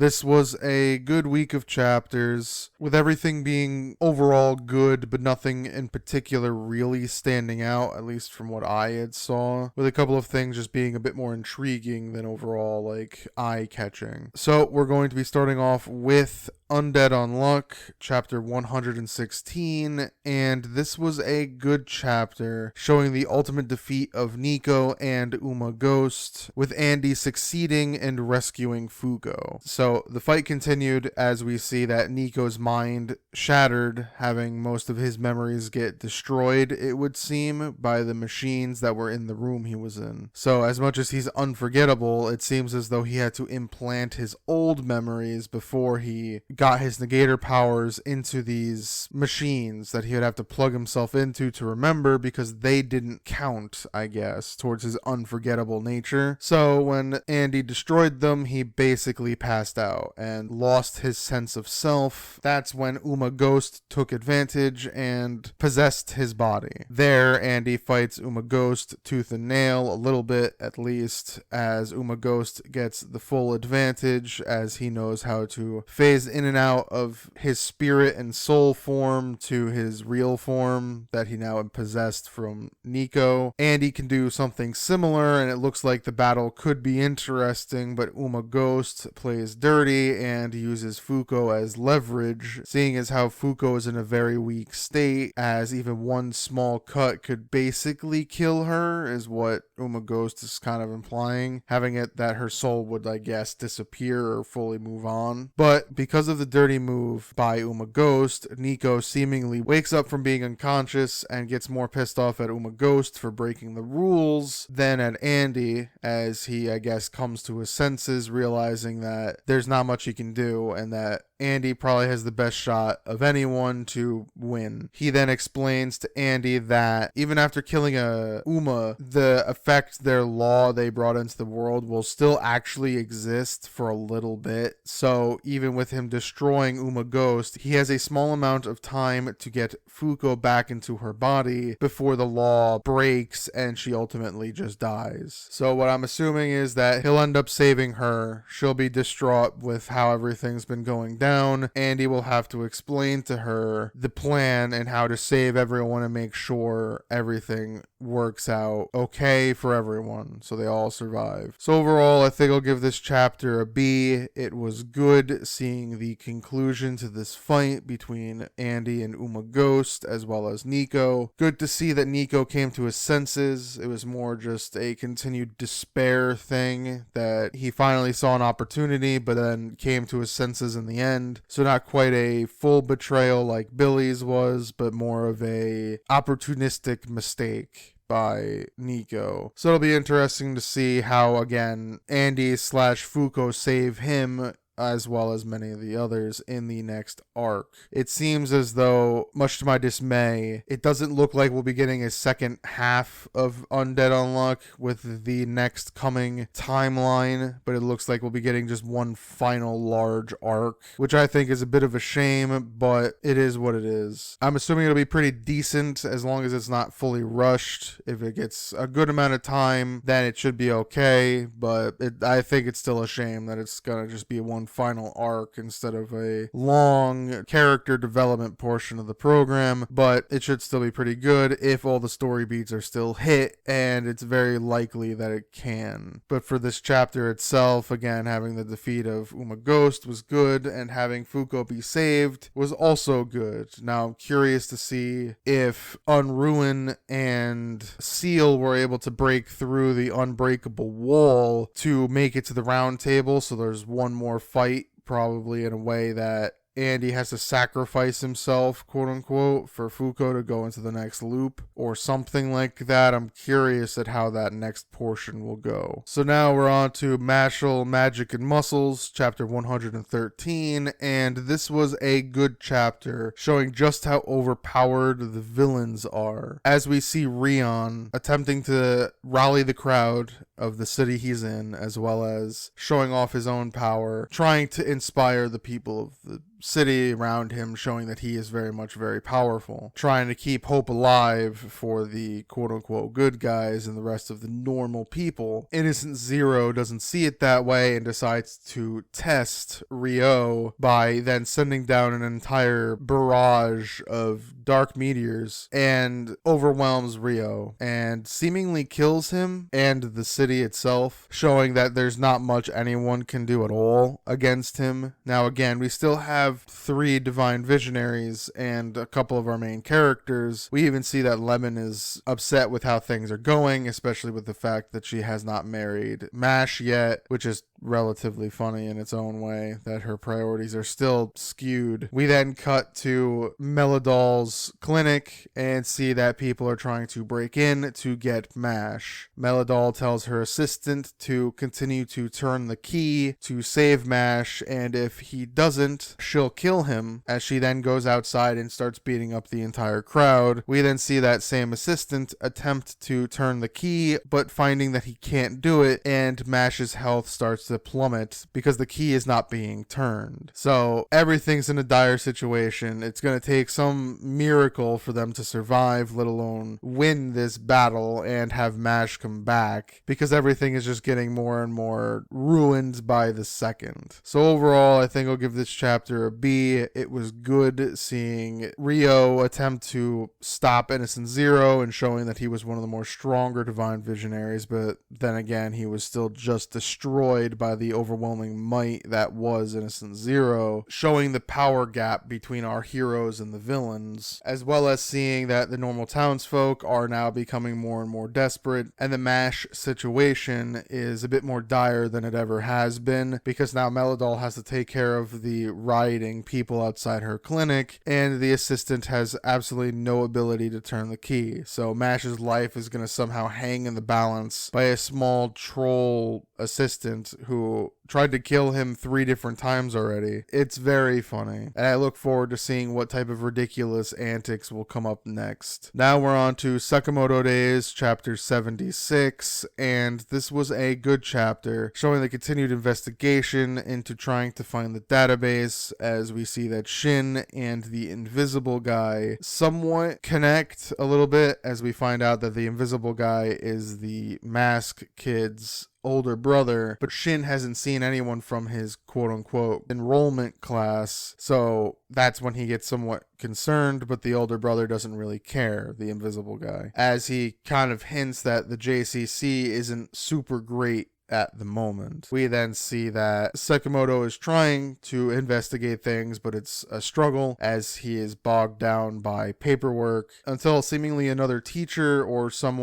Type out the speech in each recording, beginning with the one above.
this was a good week of chapters, with everything being overall good, but nothing in particular really standing out, at least from what I had saw, with a couple of things just being a bit more intriguing than overall, like, eye-catching. So we're going to be starting off with Undead Unluck, chapter 116, and this was a good chapter, showing the ultimate defeat of Nico and Uma Ghost, with Andy succeeding in rescuing Fuko. So the fight continued as we see that Nico's mind shattered, having most of his memories get destroyed, it would seem, by the machines that were in the room he was in. So as much as he's unforgettable, it seems as though he had to implant his old memories before he got his negator powers into these machines that he would have to plug himself into to remember, because they didn't count, I guess, towards his unforgettable nature. So when Andy destroyed them, he basically passed out and lost his sense of self. That's when Uma Ghost took advantage and possessed his body. There, Andy fights Uma Ghost tooth and nail, a little bit at least, as Uma Ghost gets the full advantage, as he knows how to phase in and out of his spirit and soul form to his real form that he now possessed from Nico. Andy can do something similar, and it looks like the battle could be interesting, but Uma Ghost plays dirty and uses Fuko as leverage, seeing as how Fuko is in a very weak state, as even one small cut could basically kill her, is what Uma Ghost is kind of implying, having it that her soul would, I guess, disappear or fully move on. But because of the dirty move by Uma Ghost, Nico seemingly wakes up from being unconscious and gets more pissed off at Uma Ghost for breaking the rules than at Andy, as he, I guess, comes to his senses, realizing that there's not much he can do and that Andy probably has the best shot of anyone to win. He then explains to Andy that even after killing Uma, the effect their law they brought into the world will still actually exist for a little bit. So even with him destroying Uma Ghost, he has a small amount of time to get Fuko back into her body before the law breaks and she ultimately just dies. So what I'm assuming is that he'll end up saving her. She'll be distraught with how everything's been going down. Andy will have to explain to her the plan and how to save everyone and make sure everything works out okay for everyone so they all survive. So overall, I think I'll give this chapter a B. It was good seeing the conclusion to this fight between Andy and Uma Ghost as well as Nico. Good to see that Nico came to his senses. It was more just a continued despair thing, that he finally saw an opportunity but then came to his senses in the end. So not quite a full betrayal like Billy's was, but more of a opportunistic mistake by Nico. So it'll be interesting to see how, again, Andy/Fuko save him as well as many of the others in the next arc. It seems as though, much to my dismay, it doesn't look like we'll be getting a second half of Undead Unluck with the next coming timeline, but it looks like we'll be getting just one final large arc, which I think is a bit of a shame, but it is what it is. I'm assuming it'll be pretty decent as long as it's not fully rushed. If it gets a good amount of time, then it should be okay, but I think it's still a shame that it's gonna just be one final arc instead of a long character development portion of the program, but it should still be pretty good if all the story beats are still hit, and it's very likely that it can. But for this chapter itself, again, having the defeat of Uma Ghost was good, and having Fuko be saved was also good. Now I'm curious to see if Unruin and Seal were able to break through the unbreakable wall to make it to the round table, so there's one more fight, probably in a way that Andy has to sacrifice himself, quote unquote, for Fuko to go into the next loop or something like that. I'm curious at how that next portion will go. So now we're on to Mashle, Magic and Muscles, chapter 113, and this was a good chapter showing just how overpowered the villains are, as we see Rion attempting to rally the crowd of the city he's in, as well as showing off his own power, trying to inspire the people of the city around him, showing that he is very much very powerful, trying to keep hope alive for the quote-unquote good guys and the rest of the normal people. Innocent Zero doesn't see it that way and decides to test Ryo by then sending down an entire barrage of dark meteors and overwhelms Ryo and seemingly kills him and the city itself, showing that there's not much anyone can do at all against him. Now again, we still have 3 divine visionaries and a couple of our main characters. We even see that Lemon is upset with how things are going, especially with the fact that she has not married Mash yet, which is relatively funny in its own way, that her priorities are still skewed. We then cut to Melodol's clinic and see that people are trying to break in to get Mash. Melodol tells her assistant to continue to turn the key to save Mash, and if he doesn't, she'll kill him, as she then goes outside and starts beating up the entire crowd. We then see that same assistant attempt to turn the key, but finding that he can't do it, and Mash's health starts to plummet because the key is not being turned. So everything's in a dire situation. It's going to take some miracle for them to survive, let alone win this battle and have Mash come back, because everything is just getting more and more ruined by the second. So overall, I think I'll give this chapter a B. It was good seeing Ryo attempt to stop Innocent Zero and showing that he was one of the more stronger divine visionaries, but then again, he was still just destroyed by the overwhelming might that was Innocent Zero, showing the power gap between our heroes and the villains, as well as seeing that the normal townsfolk are now becoming more and more desperate, and the Mash situation is a bit more dire than it ever has been, because now Melodol has to take care of the rioting people outside her clinic, and the assistant has absolutely no ability to turn the key. So Mash's life is going to somehow hang in the balance by a small troll assistant who tried to kill him 3 different times already. It's very funny, and I look forward to seeing what type of ridiculous antics will come up next. Now we're on to Sakamoto Days, chapter 76, and this was a good chapter, showing the continued investigation into trying to find the database, as we see that Shin and the invisible guy somewhat connect a little bit, as we find out that the invisible guy is the mask kid's older brother, but Shin hasn't seen anyone from his quote-unquote enrollment class, so that's when he gets somewhat concerned, but the older brother doesn't really care, the invisible guy, as he kind of hints that the JCC isn't super great at the moment. We then see that Sakamoto is trying to investigate things, but it's a struggle as he is bogged down by paperwork, until seemingly another teacher or some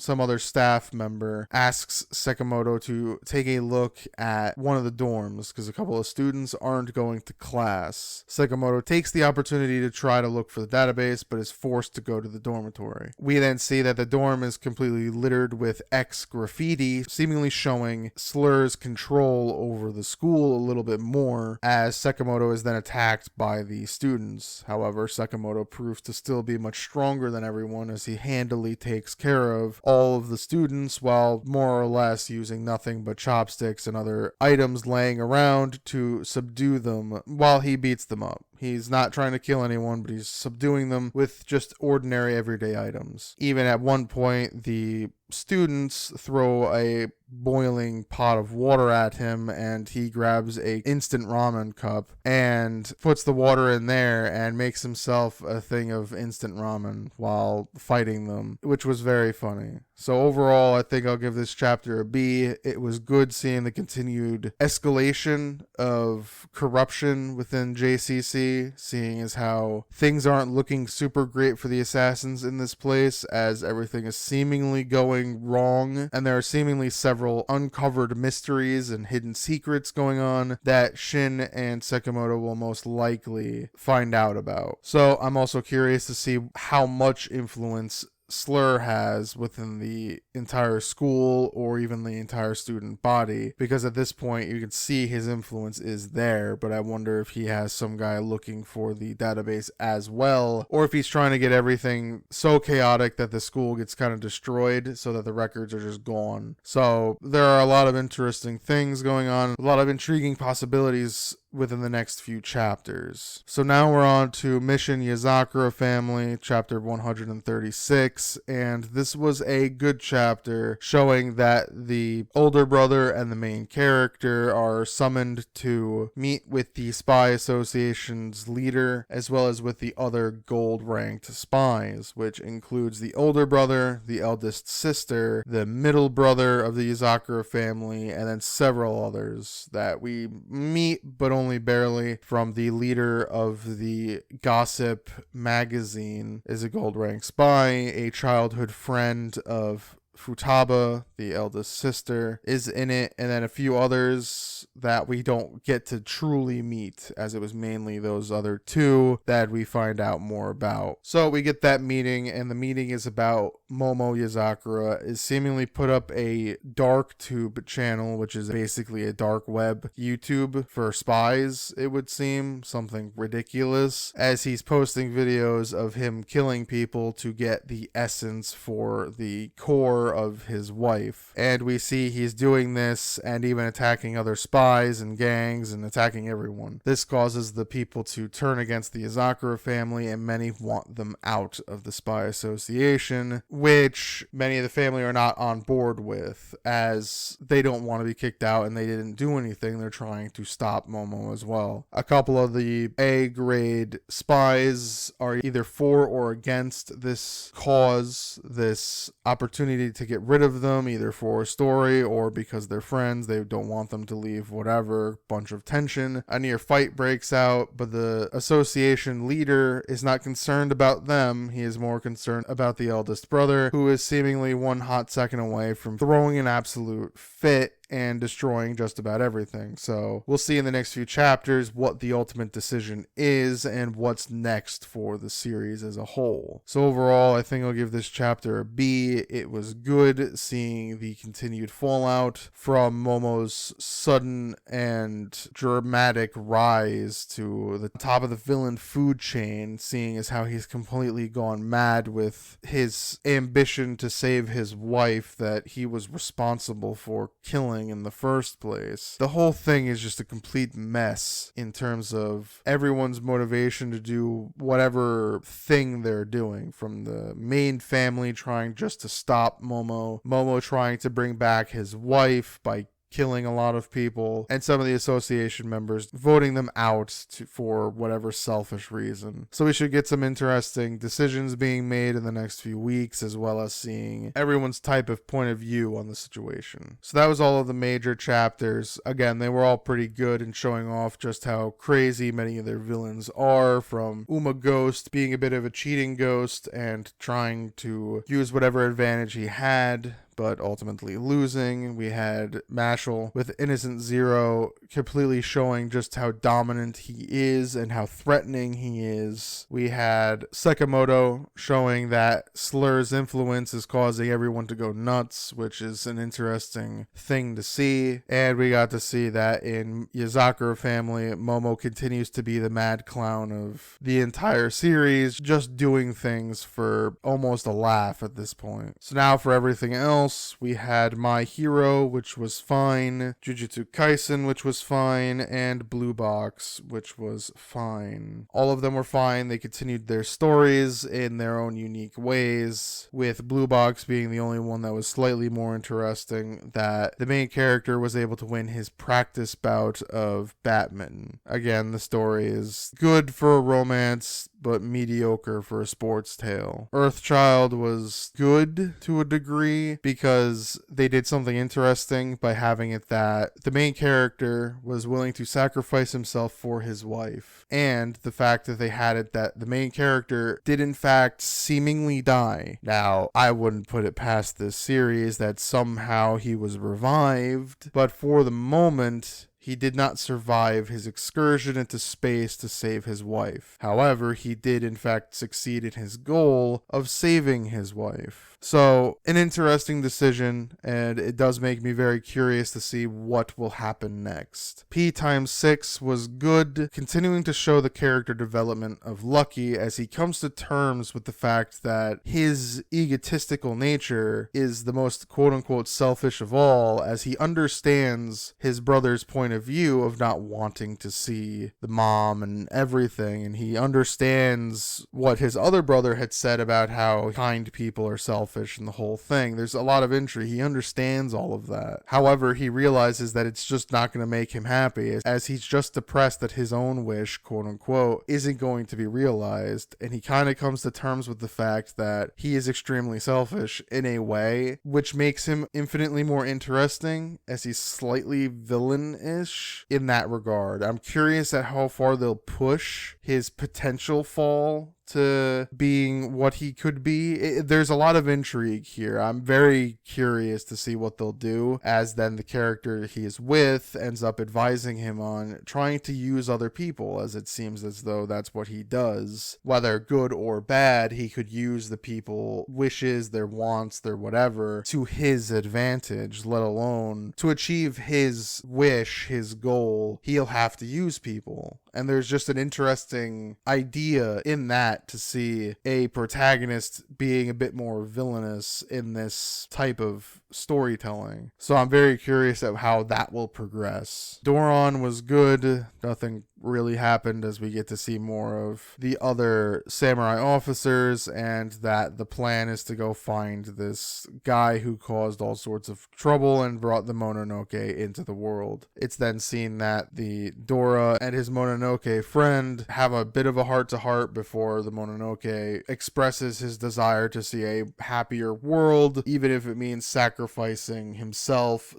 other staff member asks Sakamoto to take a look at one of the dorms because a couple of students aren't going to class. Sakamoto takes the opportunity to try to look for the database, but is forced to go to the dormitory. We then see that the dorm is completely littered with X graffiti, seemingly showing Slur's control over the school a little bit more, as Sakamoto is then attacked by the students. However, Sakamoto proves to still be much stronger than everyone, as he handily takes care of all of the students while more or less using nothing but chopsticks and other items laying around to subdue them while he beats them up. He's not trying to kill anyone, but he's subduing them with just ordinary everyday items. Even at one point, the students throw a boiling pot of water at him, and he grabs a instant ramen cup and puts the water in there and makes himself a thing of instant ramen while fighting them, which was very funny. So overall, I think I'll give this chapter a B. It was good seeing the continued escalation of corruption within JCC, seeing as how things aren't looking super great for the assassins in this place, as everything is seemingly going wrong, and there are seemingly several uncovered mysteries and hidden secrets going on that Shin and Sakamoto will most likely find out about. So I'm also curious to see how much influence Slur has within the entire school or even the entire student body, because at this point you can see his influence is there, but I wonder if he has some guy looking for the database as well, or if he's trying to get everything so chaotic that the school gets kind of destroyed so that the records are just gone. So there are a lot of interesting things going on, a lot of intriguing possibilities within the next few chapters. So now we're on to Mission Yozakura Family, chapter 136, and this was a good chapter showing that the older brother and the main character are summoned to meet with the Spy Association's leader, as well as with the other gold-ranked spies, which includes the older brother, the eldest sister, the middle brother of the Yozakura family, and then several others that we meet, but only barely, from the leader of the Gossip magazine is a gold-ranked spy, a childhood friend of Futaba, the eldest sister, is in it, and then a few others that we don't get to truly meet, as it was mainly those other two that we find out more about. So we get that meeting, and the meeting is about Momo Yozakura is seemingly put up a dark tube channel, which is basically a dark web YouTube for spies, it would seem, something ridiculous, as he's posting videos of him killing people to get the essence for the core of his wife. And we see he's doing this and even attacking other spies and gangs and attacking everyone. This causes the people to turn against the Yozakura family, and many want them out of the Spy Association, which many of the family are not on board with, as they don't want to be kicked out and they didn't do anything. They're trying to stop Momo as well. A couple of the A-grade spies are either for or against this cause, this opportunity to get rid of them, either for a story or because they're friends. They don't want them to leave, whatever. Bunch of tension. A near fight breaks out, but the association leader is not concerned about them. He is more concerned about the eldest brother, who is seemingly one hot second away from throwing an absolute fit and destroying just about everything. So we'll see in the next few chapters what the ultimate decision is and what's next for the series as a whole. So overall, I think I'll give this chapter a B. It was good seeing the continued fallout from Momo's sudden and dramatic rise to the top of the villain food chain, seeing as how he's completely gone mad with his ambition to save his wife that he was responsible for killing in the first place. The whole thing is just a complete mess in terms of everyone's motivation to do whatever thing they're doing, from the main family trying just to stop Momo trying to bring back his wife by killing a lot of people, and some of the association members voting them out for whatever selfish reason. So we should get some interesting decisions being made in the next few weeks, as well as seeing everyone's type of point of view on the situation. So that was all of the major chapters. Again, they were all pretty good in showing off just how crazy many of their villains are, from Uma Ghost being a bit of a cheating ghost and trying to use whatever advantage he had, but ultimately losing. We had Mashle with Innocent Zero completely showing just how dominant he is and how threatening he is. We had Sakamoto showing that Slur's influence is causing everyone to go nuts, which is an interesting thing to see. And we got to see that in Yozakura family, Momo continues to be the mad clown of the entire series, just doing things for almost a laugh at this point. So now for everything else, we had My Hero, which was fine, Jujutsu Kaisen, which was fine, and Blue Box, which was fine. All of them were fine. They continued their stories in their own unique ways, with Blue Box being the only one that was slightly more interesting, that the main character was able to win his practice bout of badminton. Again, the story is good for a romance, but mediocre for a sports tale. Earthchild was good to a degree because they did something interesting by having it that the main character was willing to sacrifice himself for his wife, and the fact that they had it that the main character did in fact seemingly die. Now, I wouldn't put it past this series that somehow he was revived, but for the moment, he did not survive his excursion into space to save his wife. However, he did in fact succeed in his goal of saving his wife. So, an interesting decision, and it does make me very curious to see what will happen next. P times 6 was good, continuing to show the character development of Lucky as he comes to terms with the fact that his egotistical nature is the most quote-unquote selfish of all, as he understands his brother's point point of view of not wanting to see the mom and everything, and he understands what his other brother had said about how kind people are selfish and the whole thing. There's a lot of intrigue. He understands all of that. However, he realizes that it's just not going to make him happy, as he's just depressed that his own wish, quote unquote, isn't going to be realized, and he kind of comes to terms with the fact that he is extremely selfish in a way, which makes him infinitely more interesting, as he's slightly villain-ish in that regard. I'm curious at how far they'll push his potential fall to being what he could be. There's a lot of intrigue here. I'm very curious to see what they'll do, as then the character he is with ends up advising him on trying to use other people, as it seems as though that's what he does. Whether good or bad, he could use the people wishes, their wants, their whatever, to his advantage, let alone to achieve his wish, his goal. He'll have to use people. And there's just an interesting idea in that, to see a protagonist being a bit more villainous in this type of storytelling. So I'm very curious at how that will progress. Doron was good. Nothing really happened, as we get to see more of the other samurai officers, and that the plan is to go find this guy who caused all sorts of trouble and brought the Mononoke into the world. It's then seen that the Dora and his Mononoke friend have a bit of a heart-to-heart before the Mononoke expresses his desire to see a happier world, even if it means sacrificing himself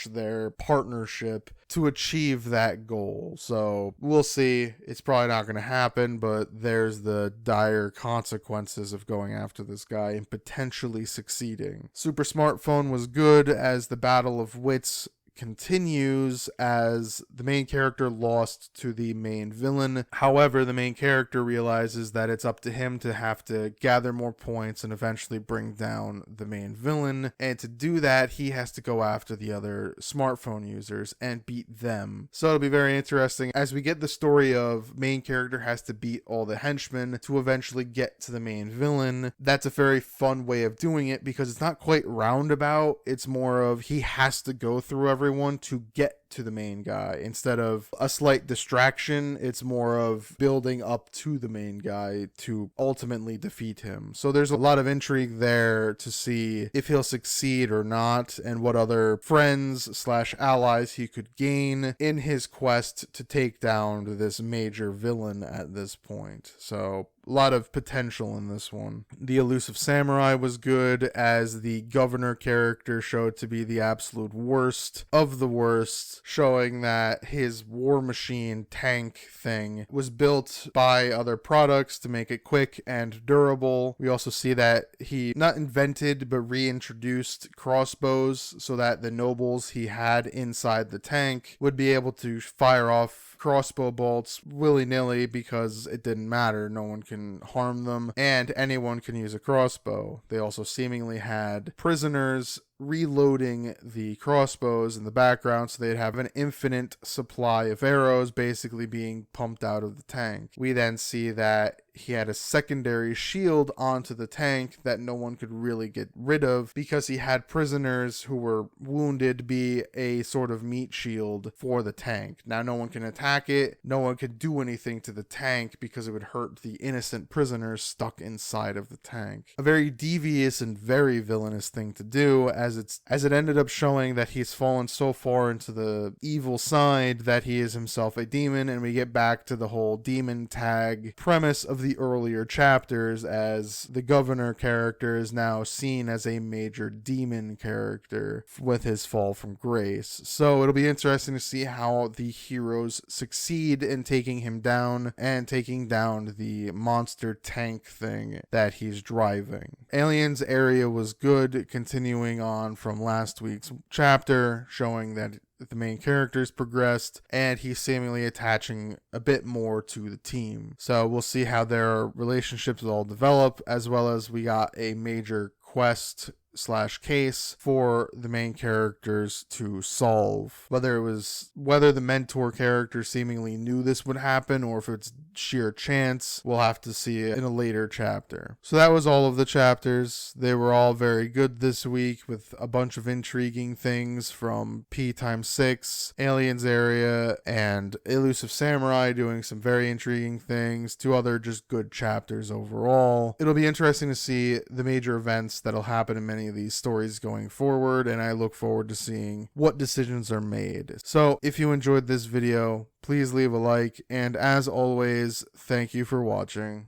/ their partnership to achieve that goal. So we'll see. It's probably not going to happen, but there's the dire consequences of going after this guy and potentially succeeding. Super Smartphone was good, as the battle of wits continues, as the main character lost to the main villain. However, the main character realizes that it's up to him to have to gather more points and eventually bring down the main villain, and to do that he has to go after the other smartphone users and beat them. So it'll be very interesting as we get the story of main character has to beat all the henchmen to eventually get to the main villain. That's a very fun way of doing it, because it's not quite roundabout. It's more of he has to go through everyone to get to the main guy. Instead of a slight distraction, it's more of building up to the main guy to ultimately defeat him. So there's a lot of intrigue there to see if he'll succeed or not, and what other friends / allies he could gain in his quest to take down this major villain at this point. So a lot of potential in this one. The Elusive Samurai was good, as the governor character showed to be the absolute worst of the worst, showing that his war machine tank thing was built by other products to make it quick and durable. We also see that he not invented but reintroduced crossbows, so that the nobles he had inside the tank would be able to fire off crossbow bolts willy-nilly, because it didn't matter. No one can harm them, and anyone can use a crossbow. They also seemingly had prisoners reloading the crossbows in the background, so they'd have an infinite supply of arrows basically being pumped out of the tank. We then see that he had a secondary shield onto the tank that no one could really get rid of, because he had prisoners who were wounded be a sort of meat shield for the tank. Now no one can attack it, no one could do anything to the tank, because it would hurt the innocent prisoners stuck inside of the tank. A very devious and very villainous thing to do, as it ended up showing that he's fallen so far into the evil side that he is himself a demon, and we get back to the whole demon tag premise of the earlier chapters, as the governor character is now seen as a major demon character with his fall from grace. So it'll be interesting to see how the heroes succeed in taking him down and taking down the monster tank thing that he's driving. Aliens area was good, continuing on from last week's chapter, showing that the main characters progressed and he's seemingly attaching a bit more to the team. So we'll see how their relationships will all develop, as well as we got a major quest slash case for the main characters to solve. Whether the mentor character seemingly knew this would happen or if it's sheer chance, we'll have to see it in a later chapter. So that was all of the chapters. They were all very good this week with a bunch of intriguing things from P times 6, Aliens Area, and Elusive Samurai doing some very intriguing things, 2 other just good chapters overall. It'll be interesting to see the major events that'll happen in many of these stories going forward, and I look forward to seeing what decisions are made. So if you enjoyed this video, please leave a like, and as always, thank you for watching.